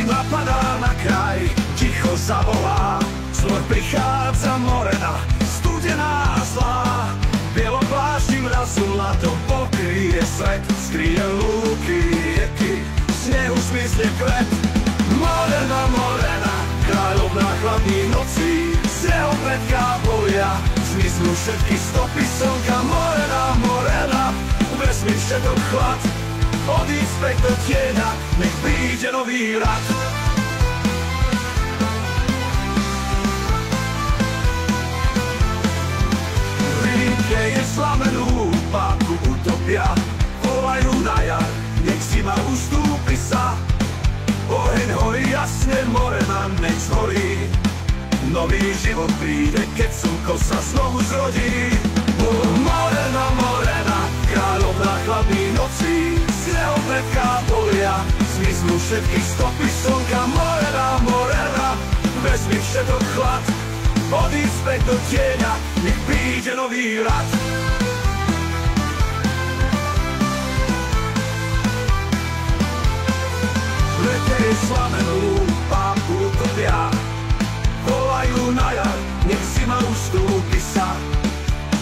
zima padá na kraj, ticho zavolá. Znova prichádza Morena, studená a zlá. Bielom plášti mrazu lato pokryje svet, skryje lúky, rieky, snehu zmizne kvet. Morena, Morena, kráľovná chladných nocí, z jeho predká bolia zmiznú všetky stopy slnka. Morena, Morena, vezmi všetok chlad, odíď späť do tieňa, nech príde nový rad. Je slamenú páku utopia, volajú na jar, nech zima ustúpi sa. Oheň horí jasne, Morena, nech zhorí. Nový život príde, keď slnko sa znovu zrodí. Morena, Morena, kráľovná chladných nocí, z jeho predká bolia zmiznú všetky stopy slnka. Morena, Morena, vezmi všetok chlad, odíď späť do tieňa, nech príde nový rad. V lete je slamenú páku utopia, volajú na jar, nech zima ustúpi sa.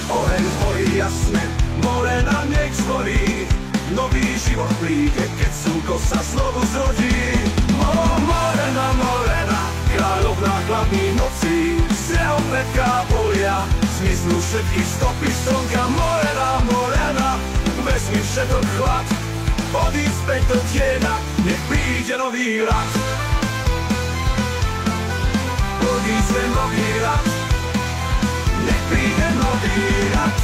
Oheň horí jasne, Morena, nech zhorí. Nový život príde, keď slnko sa znovu zrodí. Morena, Morena, kráľovná chladných nocí, z jeho predká bolia zmiznú všetky stopy slnka. Morena, Morena, vezmi všetok chlad, odíď späť do tieňa, nech príde nový rad. Odíde nový rad, nech príde nový rad.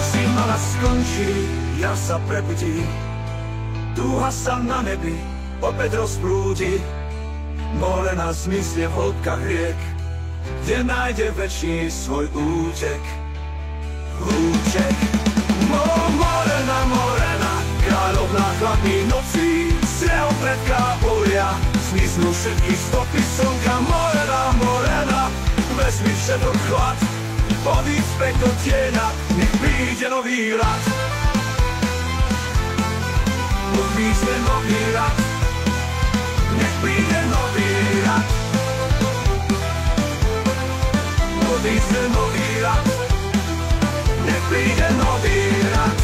Zima skončí, jar sa prebudí, túha sa na nebi opäť rozprúdi. Morena zmizne v hĺbkach riek, kde nájde večný svoj útek. Útek. Morena, Morena, kráľovná chladných nocí, z jeho predká bolia zmiznú všetky stopy slnka. Morena, Morena, vezmi všetok chlad, odíď späť do tieňa, nech príde nový rad. Odvízne nový rad, nech príde nový rad. Odvízne nový rad, nech príde nový rad.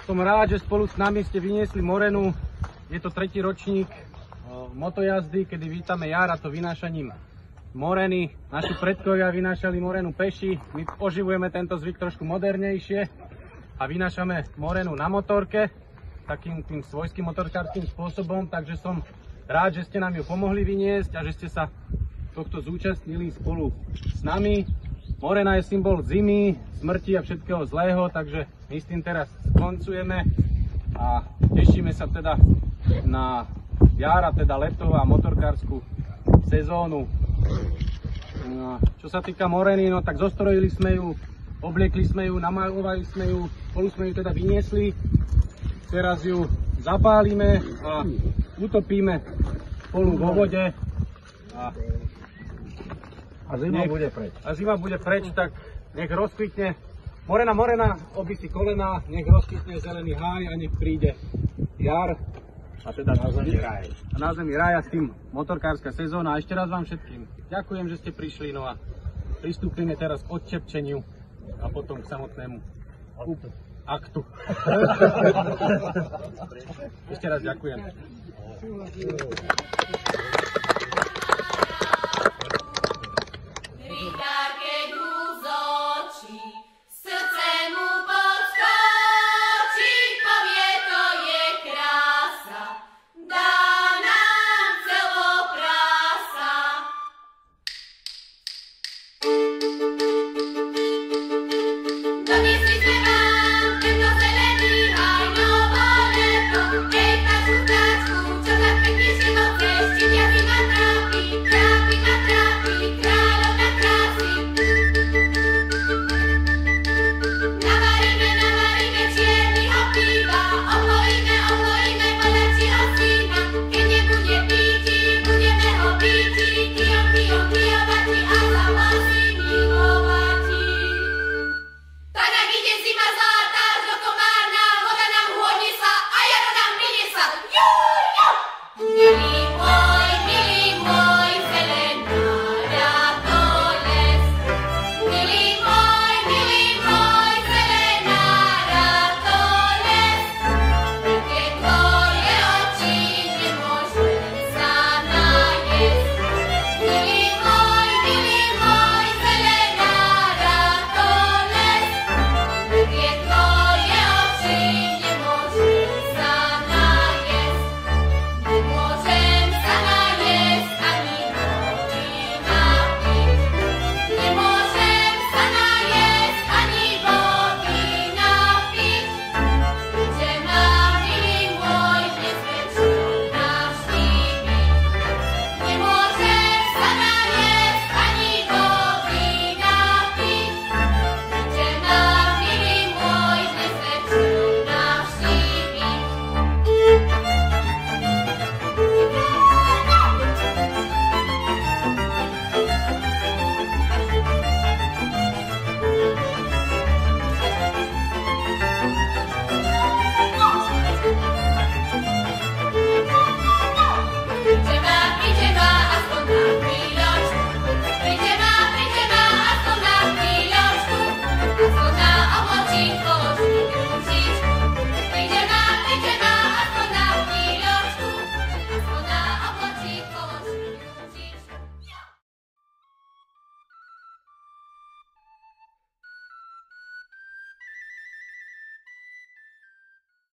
Som rád, že spolu s nami ste vyniesli Morenu. Je to 3. ročník motojazdy, kedy vítame jar, a to vynášaním Moreny. Naši predkovia vynášali Morenu peši, my oživujeme tento zvyk trošku modernejšie a vynášame Morenu na motorke, takým tým svojským motorkárským spôsobom, takže som rád, že ste nám ju pomohli vyniesť a že ste sa tohto zúčastnili spolu s nami. Morena je symbol zimy, smrti a všetkého zlého, takže my s tým teraz skoncujeme a tešíme sa teda na jar, teda leto a motorkárskú sezónu. No, čo sa týka Moreny, no tak zostrojili sme ju, obliekli sme ju, namalovali sme ju, spolu sme ju teda vyniesli. Teraz ju zapálime a utopíme spolu vo vode. A zima bude preč. A zima bude preč, tak nech rozkvitne. Morena, Morena, obi si kolena, nech rozkvitne zelený háj a nech príde jar. A teda na zemi raj. A na zemi raj a s tým motorkárska sezóna. A ešte raz vám všetkým ďakujem, že ste prišli. No a pristúpime teraz k odčepčeniu a potom k samotnému aktu. Ešte raz ďakujem.